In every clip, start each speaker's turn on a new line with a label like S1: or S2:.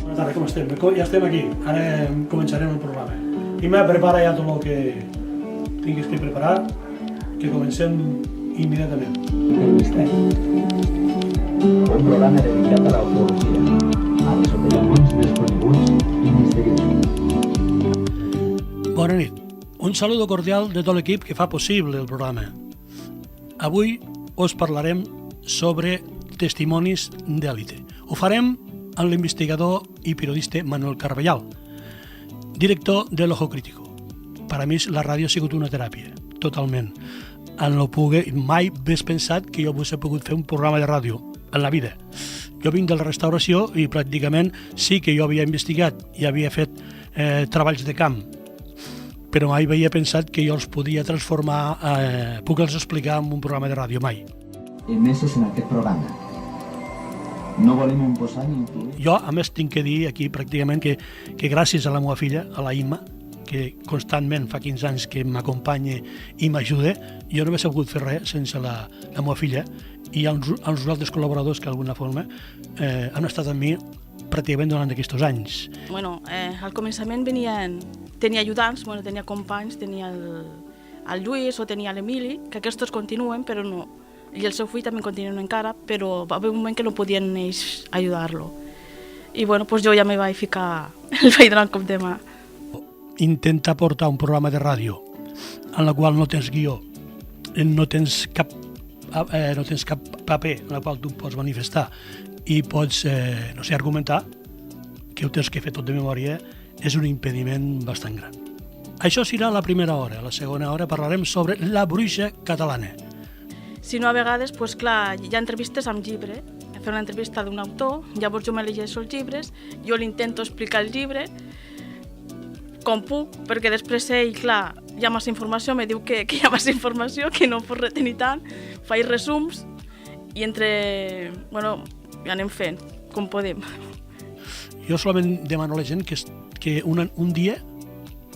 S1: Bona tarda, com estem? Ja estem aquí, ara començarem el programa. Ima, prepara ja tot el que tinguis que preparar, que comencem immediatament.
S2: El misteri. Un programa dedicat a la ufologia, als operacions desconeguts i misteriosos.
S1: Bona nit. Un saludo cordial de tot l'equip que fa possible el programa. Avui us parlarem sobre testimonis d'èlite. Ho farem amb l'investigador i periodista Manuel Carballal, director de l'Ojo Crítico. Per a mi la ràdio ha sigut una teràpia, totalment. Mai hagués pensat que jo hagués pogut fer un programa de ràdio en la vida. Jo vinc de la restauració i pràcticament sí que jo havia investigat i havia fet treballs de camp, però mai havia pensat que jo els podia transformar, puc-los explicar en un programa de ràdio, mai.
S2: Emmeses en aquest programa. No volem imposar ni influir.
S1: Jo, a més, tinc que dir aquí pràcticament que gràcies a la meva filla, a la Imma, que constantment fa 15 anys que m'acompanya i m'ajuda, jo no m'he sabut fer res sense la meva filla, i els altres col·laboradors que d'alguna forma han estat amb mi pràcticament durant aquests anys.
S3: Al començament tenia ajudants, tenia companys, tenia el Lluís o tenia l'Emili, que aquests continuen, però no. I el seu fill també continuen encara, però va haver un moment que no podien ells ajudar-lo. I jo ja me vaig ficar, el vaig donar un cop de mà.
S1: Intenta portar un programa de ràdio en la qual no tens guió, no tens cap paper en el qual tu pots manifestar i pots, argumentar, que ho tens que fer tot de memòria, és un impediment bastant gran. Això serà la primera hora. A la segona hora parlarem sobre la bruixa catalana.
S3: Si no, a vegades, hi ha entrevistes amb llibre. Fer una entrevista d'un autor, llavors jo me llegeixo els llibres, jo li intento explicar el llibre com puc, perquè després ell, hi ha massa informació, me diu que hi ha massa informació, que no puc retenir tant, faig resums i ja anem fent, com podem.
S1: Jo solament demano a la gent que un dia,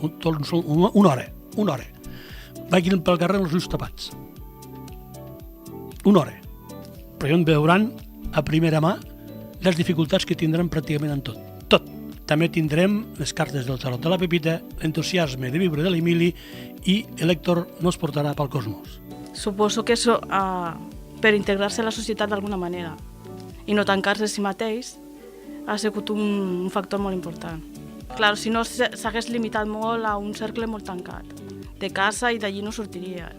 S1: una hora, vagin pel carrer amb els ulls tapats. Una hora. Però ja veuran a primera mà les dificultats que tindran pràcticament en tot. Tot. També tindrem les cartes del tarot de la Pepita, l'entusiasme de viure de l'Emili i l'Héctor nos portarà pel cosmos.
S3: Suposo que això, per integrar-se a la societat d'alguna manera i no tancar-se a si mateix, ha sigut un factor molt important. Clar, si no s'hagués limitat molt a un cercle molt tancat. De casa i d'allí no sortiria.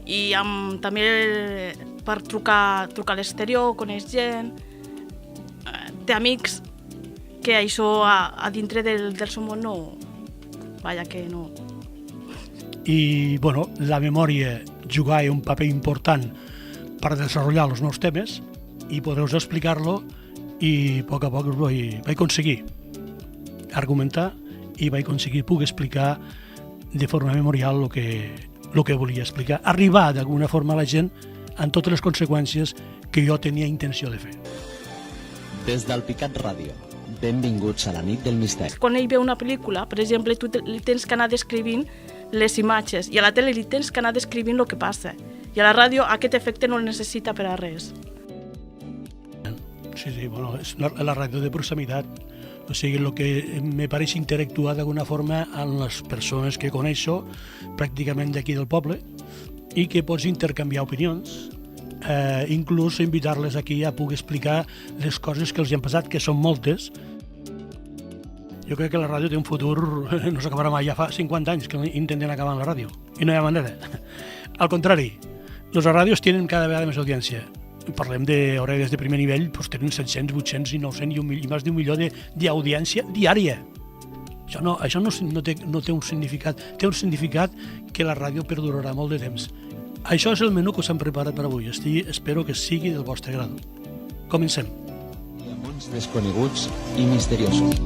S3: I també per trucar a l'exterior, coneix gent, té amics que això a dintre del seu món no... que no.
S1: I, la memòria jugava un paper important per desenvolupar els nous temes i podreu explicar-lo i a poc vaig aconseguir argumentar i vaig aconseguir poder explicar de forma memorial el que volia explicar, arribar d'alguna forma a la gent en totes les conseqüències que jo tenia intenció de fer.
S4: Des del Picat Ràdio, benvinguts a la nit del misteri.
S3: Quan ell veu una pel·lícula, per exemple, tu li tens que anar descrivint les imatges i a la tele li tens que anar descrivint el que passa. I a la ràdio aquest efecte no el necessita per a res.
S1: Sí, és la ràdio de proximitat. O sigui, el que me pareix interactuar d'alguna forma amb les persones que coneixo, pràcticament d'aquí del poble, i que pots intercanviar opinions, inclús invitar-les aquí a poder explicar les coses que els han passat, que són moltes. Jo crec que la ràdio té un futur, no s'acabarà mai, ja fa 50 anys que intenten acabar amb la ràdio, i no hi ha manera. Al contrari, les ràdios tenen cada vegada més audiència. Parlem d'horàries de primer nivell, tenen 700, 800 i 900 i més d'un milió d'audiència diària. Això no té un significat. Té un significat que la ràdio perdurarà molt de temps. Això és el menú que us hem preparat per avui. Espero que sigui del vostre grado. Comencem.
S4: Mons desconeguts i misteriosos.